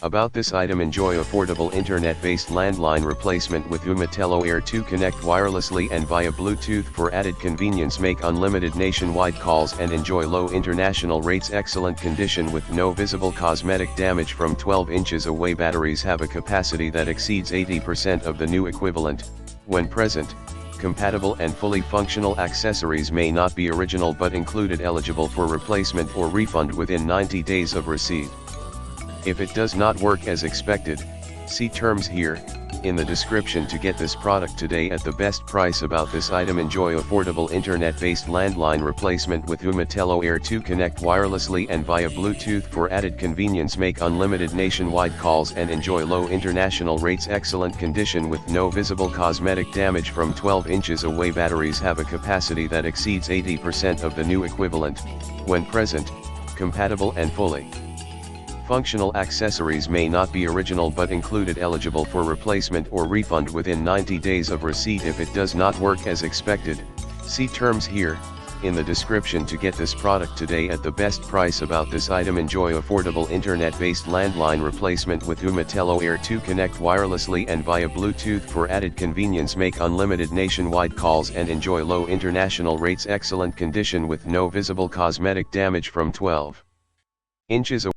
About this item: enjoy affordable internet-based landline replacement with Ooma Telo Air to connect wirelessly and via Bluetooth for added convenience. Make unlimited nationwide calls and enjoy low international rates. Excellent condition with no visible cosmetic damage from 12 inches away. Batteries have a capacity that exceeds 80% of the new equivalent, when present. Compatible and fully functional. Accessories may not be original but included. Eligible for replacement or refund within 90 days of receipt. If it does not work as expected, see terms here, in the description to get this product today at the best price. About this item: enjoy affordable internet-based landline replacement with Ooma Telo Air to connect wirelessly and via Bluetooth for added convenience. Make unlimited nationwide calls and enjoy low international rates. Excellent condition with no visible cosmetic damage from 12 inches away. Batteries have a capacity that exceeds 80% of the new equivalent, when present. Compatible and fully functional. Accessories may not be original but included. Eligible for replacement or refund within 90 days of receipt. If it does not work as expected, see terms here, in the description to get this product today at the best price. About this item: enjoy affordable internet-based landline replacement with Ooma Telo Air to connect wirelessly and via Bluetooth for added convenience. Make unlimited nationwide calls and enjoy low international rates. Excellent condition with no visible cosmetic damage from 12 inches away.